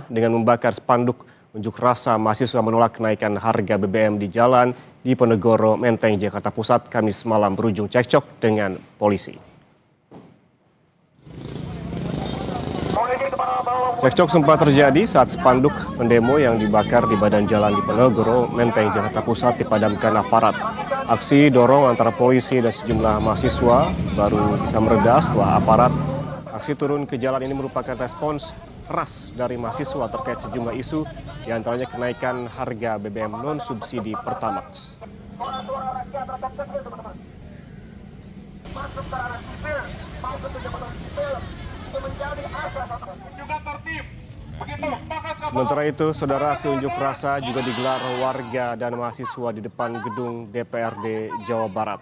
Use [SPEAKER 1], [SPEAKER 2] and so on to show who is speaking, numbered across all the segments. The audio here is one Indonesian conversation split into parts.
[SPEAKER 1] dengan membakar spanduk unjuk rasa mahasiswa menolak kenaikan harga BBM di jalan di Ponegoro, Menteng, Jakarta Pusat, Kamis malam berujung cekcok dengan polisi. Cekcok sempat terjadi saat spanduk pendemo yang dibakar di badan jalan di Ponegoro, Menteng, Jakarta Pusat dipadamkan aparat. Aksi dorong antara polisi dan sejumlah mahasiswa baru bisa mereda setelah aparat. Aksi turun ke jalan ini merupakan respons keras dari mahasiswa terkait sejumlah isu, diantaranya kenaikan harga BBM non-subsidi Pertamax. Sementara itu, saudara, aksi unjuk rasa juga digelar warga dan mahasiswa di depan gedung DPRD Jawa Barat.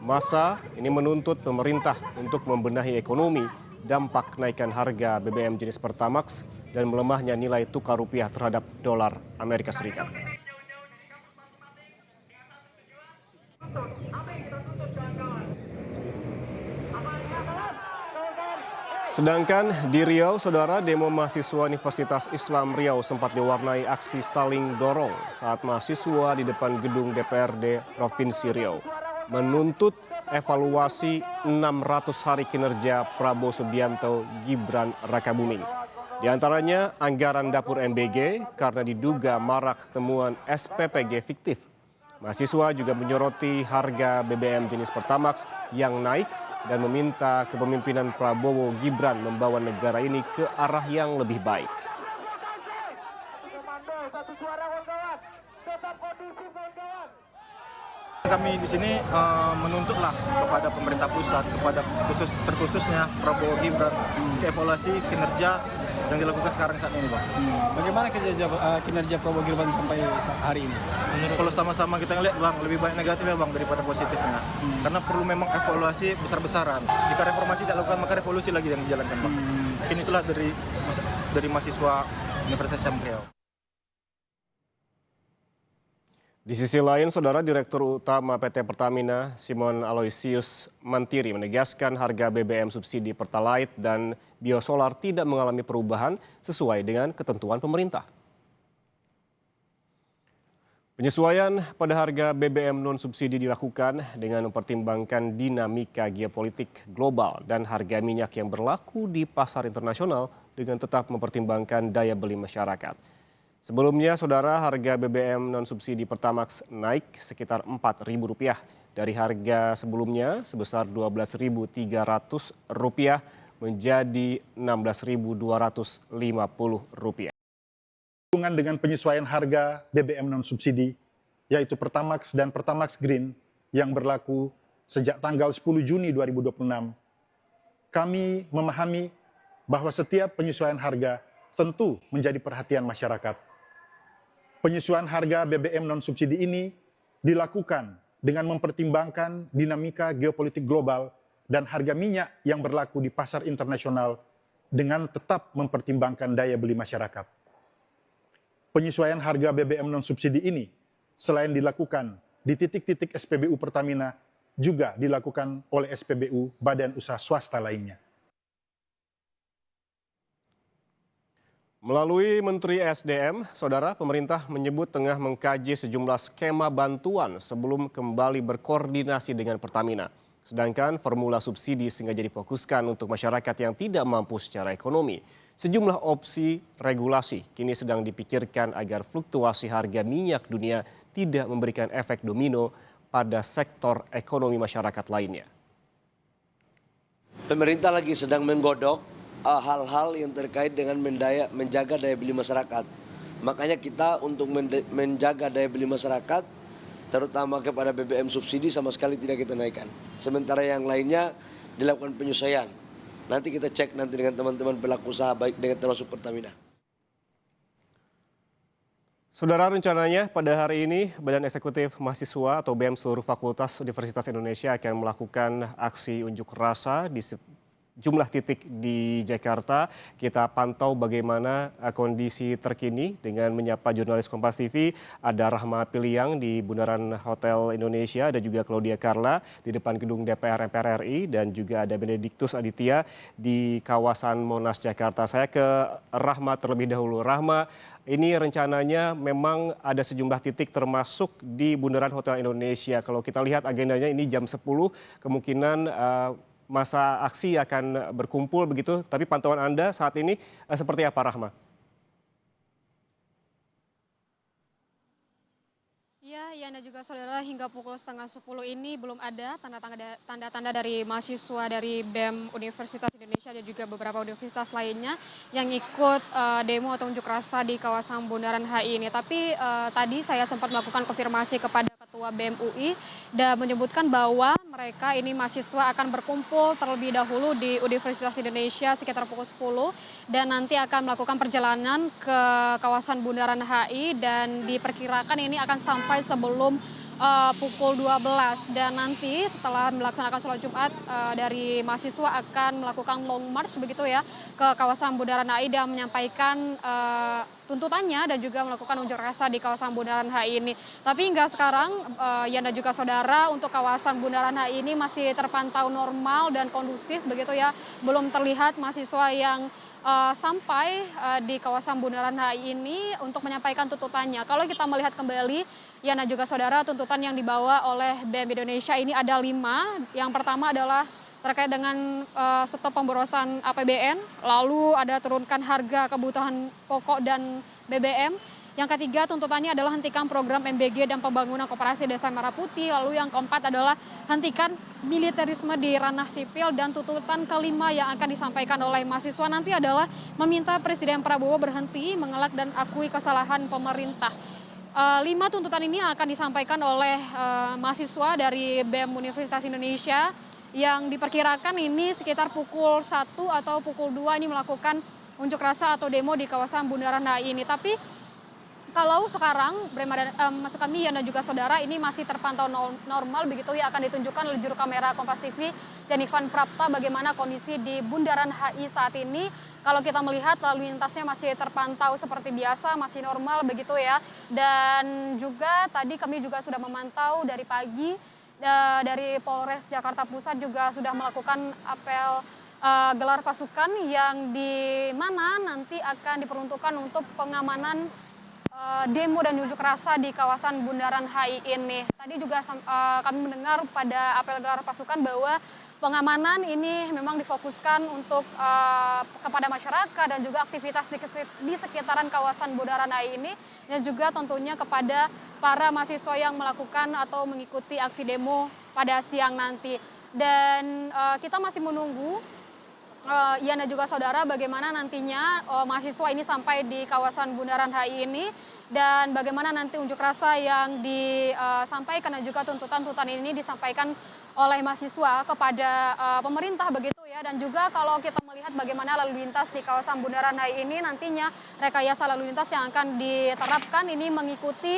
[SPEAKER 1] Massa ini menuntut pemerintah untuk membenahi ekonomi, dampak kenaikan harga BBM jenis Pertamax, dan melemahnya nilai tukar rupiah terhadap dolar Amerika Serikat. Sedangkan di Riau, saudara, demo mahasiswa Universitas Islam Riau sempat diwarnai aksi saling dorong saat mahasiswa di depan gedung DPRD Provinsi Riau menuntut evaluasi 600 hari kinerja Prabowo Subianto Gibran Rakabuming. Di antaranya anggaran dapur MBG karena diduga marak temuan SPPG fiktif. Mahasiswa juga menyoroti harga BBM jenis Pertamax yang naik dan meminta kepemimpinan Prabowo Gibran membawa negara ini ke arah yang lebih baik.
[SPEAKER 2] Kami di sini menuntutlah kepada pemerintah pusat, kepada terkhususnya Prabowo Gibran, evaluasi kinerja yang dilakukan sekarang saat ini, Bang.
[SPEAKER 3] Bagaimana kinerja Prabowo Gibran sampai hari ini?
[SPEAKER 2] Kalau sama-sama kita ngelihat, Bang, lebih banyak negatifnya, Bang, daripada positifnya. Karena perlu memang evaluasi besar-besaran. Jika reformasi tidak dilakukan, maka revolusi lagi yang dijalankan, Bang. Mungkin itulah dari mahasiswa Universitas Islam Riau.
[SPEAKER 1] Di sisi lain, saudara, Direktur Utama PT Pertamina, Simon Aloysius Mantiri, menegaskan harga BBM subsidi Pertalite dan biosolar tidak mengalami perubahan sesuai dengan ketentuan pemerintah. Penyesuaian pada harga BBM non-subsidi dilakukan dengan mempertimbangkan dinamika geopolitik global dan harga minyak yang berlaku di pasar internasional dengan tetap mempertimbangkan daya beli masyarakat. Sebelumnya, saudara, harga BBM non-subsidi Pertamax naik sekitar Rp4.000 dari harga sebelumnya sebesar Rp12.300 menjadi Rp16.250.
[SPEAKER 4] Hubungan dengan penyesuaian harga BBM non-subsidi, yaitu Pertamax dan Pertamax Green yang berlaku sejak tanggal 10 Juni 2026, kami memahami bahwa setiap penyesuaian harga tentu menjadi perhatian masyarakat. Penyesuaian harga BBM non-subsidi ini dilakukan dengan mempertimbangkan dinamika geopolitik global dan harga minyak yang berlaku di pasar internasional dengan tetap mempertimbangkan daya beli masyarakat. Penyesuaian harga BBM non-subsidi ini selain dilakukan di titik-titik SPBU Pertamina, juga dilakukan oleh SPBU badan usaha swasta lainnya.
[SPEAKER 1] Melalui Menteri SDM, saudara, pemerintah menyebut tengah mengkaji sejumlah skema bantuan sebelum kembali berkoordinasi dengan Pertamina. Sedangkan formula subsidi sengaja difokuskan untuk masyarakat yang tidak mampu secara ekonomi. Sejumlah opsi regulasi kini sedang dipikirkan agar fluktuasi harga minyak dunia tidak memberikan efek domino pada sektor ekonomi masyarakat lainnya.
[SPEAKER 5] Pemerintah lagi sedang menggodok hal-hal yang terkait dengan menjaga daya beli masyarakat. Makanya kita untuk menjaga daya beli masyarakat, terutama kepada BBM subsidi sama sekali tidak kita naikkan. Sementara yang lainnya dilakukan penyesuaian. Nanti kita cek nanti dengan teman-teman pelaku usaha baik dengan termasuk Pertamina.
[SPEAKER 1] Saudara, rencananya pada hari ini Badan Eksekutif Mahasiswa atau BEM seluruh Fakultas Universitas Indonesia akan melakukan aksi unjuk rasa di jumlah titik di Jakarta. Kita pantau bagaimana kondisi terkini dengan menyapa jurnalis Kompas TV. Ada Rahma Piliang di Bundaran Hotel Indonesia, ada juga Claudia Carla di depan gedung DPR MPR RI, dan juga ada Benediktus Aditya di kawasan Monas Jakarta. Saya ke Rahma terlebih dahulu. Rahma, ini rencananya memang ada sejumlah titik termasuk di Bundaran Hotel Indonesia. Kalau kita lihat agendanya ini jam 10, kemungkinan masa aksi akan berkumpul begitu. Tapi pantauan Anda saat ini seperti apa, Rahma?
[SPEAKER 6] Ya, Yana juga saudara, hingga pukul setengah 10 ini belum ada tanda-tanda dari mahasiswa dari BEM Universitas Indonesia dan juga beberapa universitas lainnya yang ikut demo atau unjuk rasa di kawasan Bundaran HI ini. Tapi tadi saya sempat melakukan konfirmasi kepada Ketua BEM UI dan menyebutkan bahwa mereka ini mahasiswa akan berkumpul terlebih dahulu di Universitas Indonesia sekitar pukul 10 dan nanti akan melakukan perjalanan ke kawasan Bundaran HI dan diperkirakan ini akan sampai sebelum pukul 12 dan nanti setelah melaksanakan sholat Jumat dari mahasiswa akan melakukan long march begitu ya ke kawasan Bundaran HI dan menyampaikan tuntutannya dan juga melakukan unjuk rasa di kawasan Bundaran HI ini. Tapi hingga sekarang Yana juga saudara, untuk kawasan Bundaran HI ini masih terpantau normal dan kondusif begitu ya. Belum terlihat mahasiswa yang sampai di kawasan Bundaran HI ini untuk menyampaikan tuntutannya. Kalau kita melihat kembali Yana juga saudara, tuntutan yang dibawa oleh BEM Indonesia ini ada 5. Yang pertama adalah terkait dengan stop pemborosan APBN, lalu ada turunkan harga kebutuhan pokok dan BBM. Yang ketiga tuntutannya adalah hentikan program MBG dan pembangunan koperasi Desa Merah Putih. Lalu yang keempat adalah hentikan militerisme di ranah sipil, dan tuntutan kelima yang akan disampaikan oleh mahasiswa nanti adalah meminta Presiden Prabowo berhenti mengelak dan akui kesalahan pemerintah. 5 tuntutan ini akan disampaikan oleh mahasiswa dari BEM Universitas Indonesia yang diperkirakan ini sekitar pukul 1 atau pukul 2 ini melakukan unjuk rasa atau demo di kawasan Bundaran HI ini. Tapi kalau sekarang masuk kami Yana juga saudara ini masih terpantau normal begitu ya, akan ditunjukkan oleh juru kamera Kompas TV Jenivan Prapta bagaimana kondisi di Bundaran HI saat ini. Kalau kita melihat lalu lintasnya masih terpantau seperti biasa, masih normal begitu ya. Dan juga tadi kami juga sudah memantau dari pagi dari Polres Jakarta Pusat juga sudah melakukan apel gelar pasukan yang di mana nanti akan diperuntukkan untuk pengamanan demo dan unjuk rasa di kawasan Bundaran HI ini. Tadi juga kami mendengar pada apel gelar pasukan bahwa pengamanan ini memang difokuskan untuk kepada masyarakat dan juga aktivitas di sekitaran kawasan Bundaran HI ini, dan juga tentunya kepada para mahasiswa yang melakukan atau mengikuti aksi demo pada siang nanti. Dan kita masih menunggu Yana juga saudara bagaimana nantinya mahasiswa ini sampai di kawasan Bundaran HI ini dan bagaimana nanti unjuk rasa yang disampaikan dan juga tuntutan-tuntutan ini disampaikan oleh mahasiswa kepada pemerintah begitu ya. Dan juga kalau kita melihat bagaimana lalu lintas di kawasan Bundaran HI ini nantinya rekayasa lalu lintas yang akan diterapkan ini mengikuti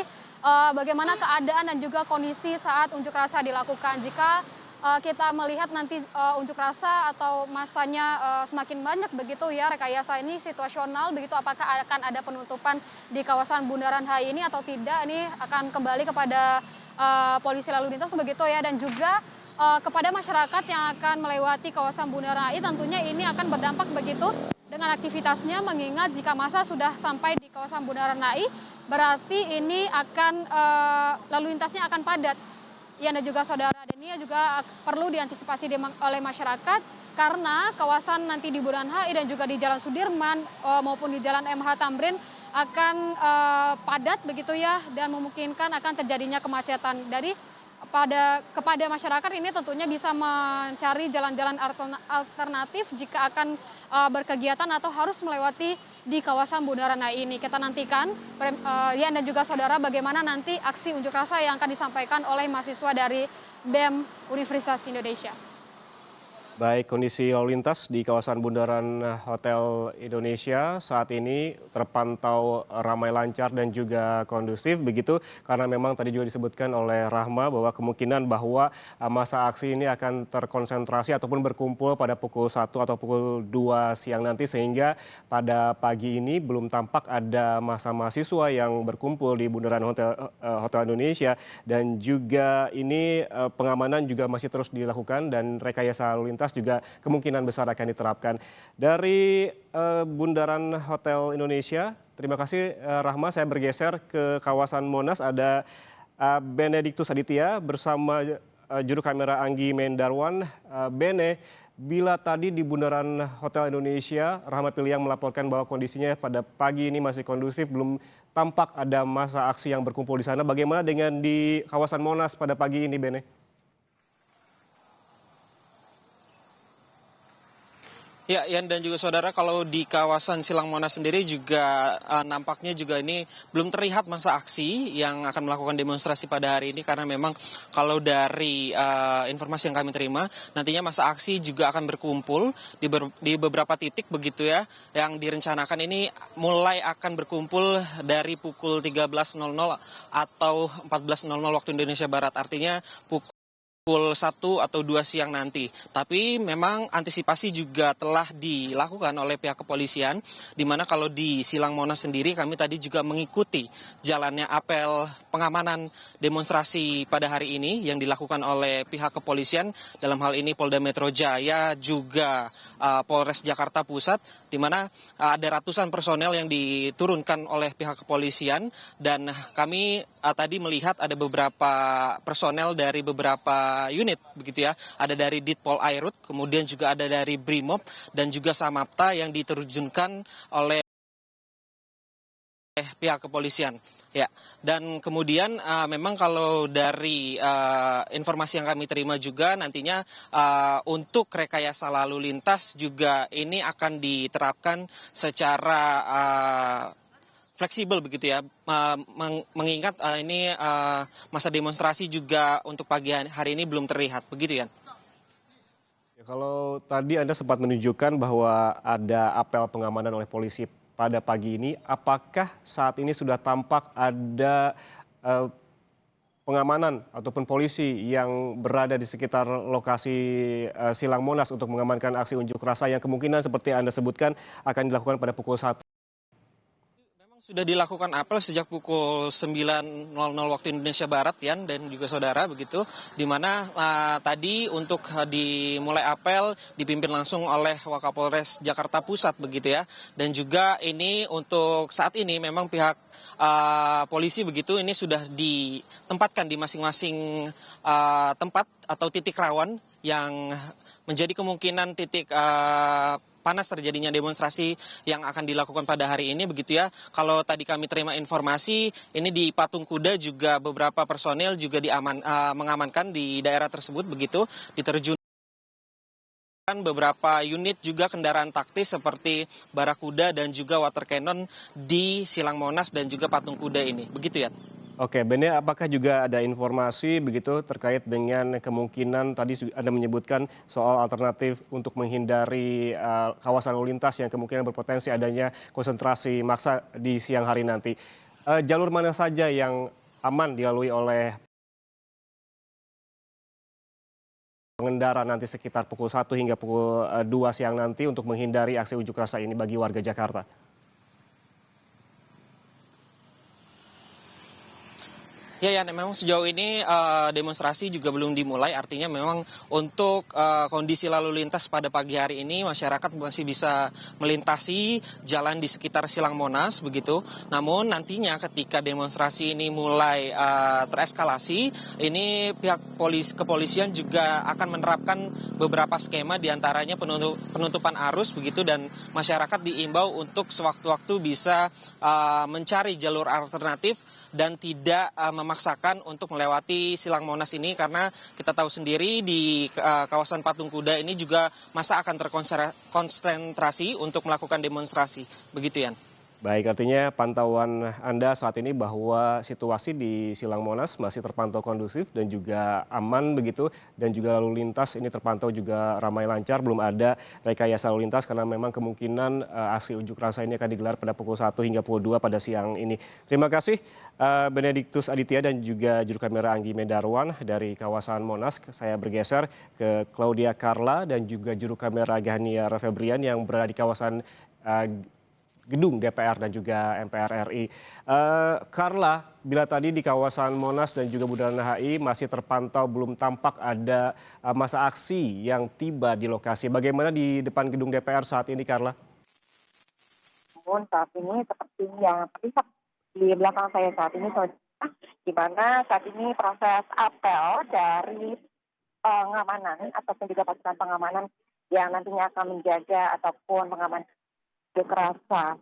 [SPEAKER 6] bagaimana keadaan dan juga kondisi saat unjuk rasa dilakukan. Jika kita melihat nanti unjuk rasa atau masanya semakin banyak begitu ya, rekayasa ini situasional begitu, apakah akan ada penutupan di kawasan Bundaran HI ini atau tidak, ini akan kembali kepada polisi lalu lintas begitu ya. Dan juga kepada masyarakat yang akan melewati kawasan Bundaran HI tentunya ini akan berdampak begitu dengan aktivitasnya, mengingat jika massa sudah sampai di kawasan Bundaran HI berarti ini akan lalu lintasnya akan padat. Ya, dan juga saudara, dan ini juga perlu diantisipasi oleh masyarakat karena kawasan nanti di Bundaran HI dan juga di Jalan Sudirman maupun di Jalan MH Tamrin akan padat begitu ya, dan memungkinkan akan terjadinya kemacetan. Kepada masyarakat ini tentunya bisa mencari jalan-jalan alternatif jika akan berkegiatan atau harus melewati di kawasan Bundaran HI ini. Kita nantikan ya, dan juga saudara bagaimana nanti aksi unjuk rasa yang akan disampaikan oleh mahasiswa dari BEM Universitas Indonesia.
[SPEAKER 1] Baik, kondisi lalu lintas di kawasan Bundaran Hotel Indonesia saat ini terpantau ramai lancar dan juga kondusif begitu karena memang tadi juga disebutkan oleh Rahma bahwa kemungkinan bahwa masa aksi ini akan terkonsentrasi ataupun berkumpul pada pukul 1 atau pukul 2 siang nanti sehingga pada pagi ini belum tampak ada masa mahasiswa yang berkumpul di Bundaran Hotel Indonesia dan juga ini pengamanan juga masih terus dilakukan dan rekayasa lalu lintas juga kemungkinan besar akan diterapkan. Dari Bundaran Hotel Indonesia, terima kasih Rahma. Saya bergeser ke kawasan Monas, ada Benediktus Aditya bersama juru kamera Anggi Mendarwan. Bene, bila tadi di Bundaran Hotel Indonesia, Rahma Piliang melaporkan bahwa kondisinya pada pagi ini masih kondusif, belum tampak ada masa aksi yang berkumpul di sana. Bagaimana dengan di kawasan Monas pada pagi ini, Bene?
[SPEAKER 7] Ya, Ian dan juga saudara, kalau di kawasan Silang Monas sendiri juga nampaknya juga ini belum terlihat masa aksi yang akan melakukan demonstrasi pada hari ini karena memang kalau dari informasi yang kami terima nantinya masa aksi juga akan berkumpul di beberapa titik begitu ya, yang direncanakan ini mulai akan berkumpul dari pukul 13.00 atau 14.00 waktu Indonesia Barat, artinya pukul 1 atau 2 siang nanti. Tapi memang antisipasi juga telah dilakukan oleh pihak kepolisian, di mana kalau di Silang Monas sendiri kami tadi juga mengikuti jalannya apel pengamanan demonstrasi pada hari ini yang dilakukan oleh pihak kepolisian, dalam hal ini Polda Metro Jaya juga Polres Jakarta Pusat, di mana ada ratusan personel yang diturunkan oleh pihak kepolisian dan kami tadi melihat ada beberapa personel dari beberapa unit begitu ya, ada dari Ditpol Airut, kemudian juga ada dari Brimob dan juga Samapta yang diterjunkan oleh pihak kepolisian. Ya, dan kemudian memang kalau dari informasi yang kami terima juga nantinya untuk rekayasa lalu lintas juga ini akan diterapkan secara fleksibel begitu ya, mengingat ini masa demonstrasi juga untuk pagi hari ini belum terlihat begitu ya.
[SPEAKER 1] Kalau tadi Anda sempat menunjukkan bahwa ada apel pengamanan oleh polisi pada pagi ini, apakah saat ini sudah tampak ada pengamanan ataupun polisi yang berada di sekitar lokasi Silang Monas untuk mengamankan aksi unjuk rasa yang kemungkinan seperti Anda sebutkan akan dilakukan pada pukul 1?
[SPEAKER 7] Sudah dilakukan apel sejak pukul 9.00 waktu Indonesia Barat ya, dan juga saudara begitu, di mana tadi untuk dimulai apel dipimpin langsung oleh Wakapolres Jakarta Pusat begitu ya, dan juga ini untuk saat ini memang pihak polisi begitu ini sudah ditempatkan di masing-masing tempat atau titik rawan yang menjadi kemungkinan titik panas terjadinya demonstrasi yang akan dilakukan pada hari ini begitu ya. Kalau tadi kami terima informasi ini di Patung Kuda juga beberapa personel juga mengamankan di daerah tersebut begitu, diterjunkan beberapa unit juga kendaraan taktis seperti Barakuda dan juga water cannon di Silang Monas dan juga Patung Kuda ini begitu ya.
[SPEAKER 1] Oke, Bene, apakah juga ada informasi begitu terkait dengan kemungkinan tadi Anda menyebutkan soal alternatif untuk menghindari kawasan lalu lintas yang kemungkinan berpotensi adanya konsentrasi massa di siang hari nanti. Jalur mana saja yang aman dilalui oleh pengendara nanti sekitar pukul 1 hingga pukul 2 siang nanti untuk menghindari aksi unjuk rasa ini bagi warga Jakarta?
[SPEAKER 7] Ya, memang sejauh ini demonstrasi juga belum dimulai, artinya memang untuk kondisi lalu lintas pada pagi hari ini masyarakat masih bisa melintasi jalan di sekitar Silang Monas begitu. Namun nantinya ketika demonstrasi ini mulai tereskalasi, ini pihak kepolisian juga akan menerapkan beberapa skema diantaranya penutupan arus begitu, dan masyarakat diimbau untuk sewaktu-waktu bisa mencari jalur alternatif dan tidak memaksakan untuk melewati Silang Monas ini karena kita tahu sendiri di kawasan Patung Kuda ini juga masa akan terkonsentrasi untuk melakukan demonstrasi. Begitu, Yan.
[SPEAKER 1] Baik, artinya pantauan Anda saat ini bahwa situasi di Silang Monas masih terpantau kondusif dan juga aman begitu, dan juga lalu lintas ini terpantau juga ramai lancar, belum ada rekayasa lalu lintas karena memang kemungkinan aksi unjuk rasa ini akan digelar pada pukul 1 hingga pukul 2 pada siang ini. Terima kasih Benediktus Aditya dan juga juru kamera Anggi Medarwan dari kawasan Monas. Saya bergeser ke Claudia Carla dan juga juru kamera Ghaniar Febrian yang berada di kawasan gedung DPR dan juga MPR RI. Carla, bila tadi di kawasan Monas dan juga Bundaran HI masih terpantau belum tampak ada massa aksi yang tiba di lokasi. Bagaimana di depan gedung DPR saat ini, Carla?
[SPEAKER 8] Namun saat ini seperti yang terlihat di belakang saya saat ini, saudara, di mana saat ini proses apel dari pengamanan ataupun juga pasukan pengamanan yang nantinya akan menjaga ataupun mengamankan unjuk rasa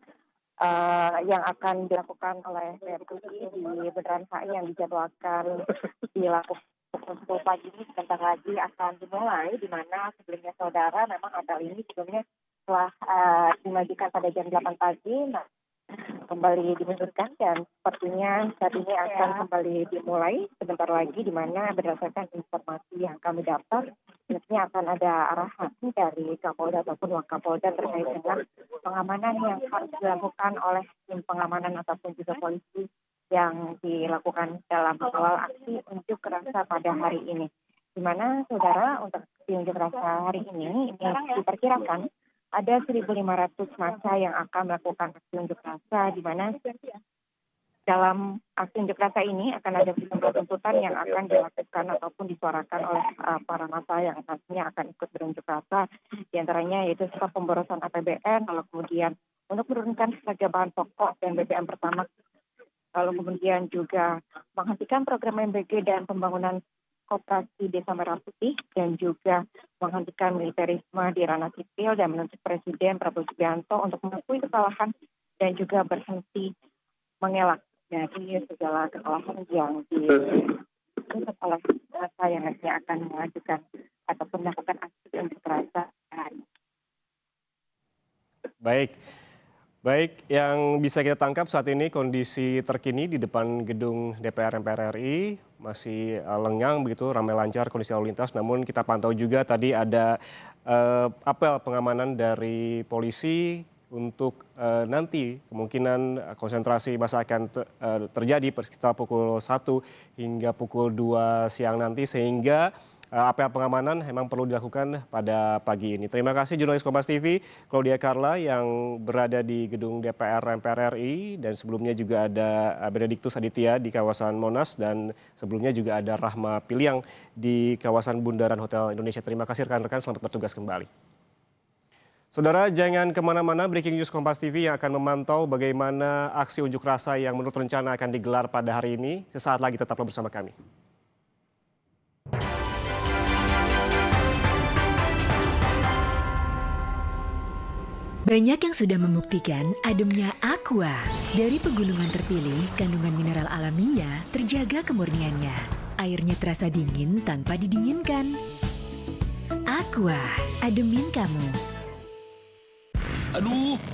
[SPEAKER 8] yang akan dilakukan oleh BMUI di Bundaran HI yang dijadwalkan dilakukan pukul 10 pagi ini sebentar lagi akan dimulai, di mana sebelumnya saudara memang apel ini sebelumnya telah dimajukan pada jam 8 pagi, kembali dimundurkan dan sepertinya saat ini akan kembali dimulai sebentar lagi, di mana berdasarkan informasi yang kami dapat nantinya akan ada arahan dari Kapolda ataupun Wakapolda terkait dengan pengamanan yang harus dilakukan oleh tim pengamanan ataupun juga polisi yang dilakukan dalam awal aksi unjuk rasa pada hari ini. Di mana saudara, untuk unjuk rasa hari ini diperkirakan ada 1.500 massa yang akan melakukan aksi unjuk rasa, di mana dalam aksi unjuk rasa ini akan ada sejumlah tuntutan yang akan dilakukan ataupun disuarakan oleh para massa yang nantinya akan ikut berunjuk rasa. Di antaranya yaitu stop pemborosan APBN, lalu kemudian untuk menurunkan harga bahan pokok dan BBM pertamax, lalu kemudian juga menghentikan program MBG dan pembangunan Koperasi Desa Merah Putih, dan juga menghentikan militerisme di ranah sipil dan menuntut Presiden Prabowo Subianto untuk mengakui kesalahan dan juga berhenti mengelak dari segala kesalahan yang dilakukan oleh massa yang nantinya akan mengajukan ataupun melakukan aksi unjuk rasa.
[SPEAKER 1] Baik, yang bisa kita tangkap saat ini kondisi terkini di depan gedung DPR MPR RI masih lengang begitu, ramai lancar kondisi lalu lintas. Namun kita pantau juga tadi ada apel pengamanan dari polisi untuk nanti kemungkinan konsentrasi massa akan terjadi sekitar pukul 1 hingga pukul 2 siang nanti, sehingga apel pengamanan memang perlu dilakukan pada pagi ini. Terima kasih jurnalis Kompas TV Claudia Carla yang berada di gedung DPR MPR RI, dan sebelumnya juga ada Benediktus Aditya di kawasan Monas, dan sebelumnya juga ada Rahma Piliang di kawasan Bundaran Hotel Indonesia. Terima kasih rekan-rekan, selamat bertugas kembali. Saudara, jangan kemana-mana, Breaking News Kompas TV yang akan memantau bagaimana aksi unjuk rasa yang menurut rencana akan digelar pada hari ini. Sesaat lagi tetaplah bersama kami.
[SPEAKER 9] Banyak yang sudah membuktikan ademnya Aqua. Dari pegunungan terpilih, kandungan mineral alaminya terjaga kemurniannya. Airnya terasa dingin tanpa didinginkan. Aqua, ademin kamu.
[SPEAKER 10] Aduh,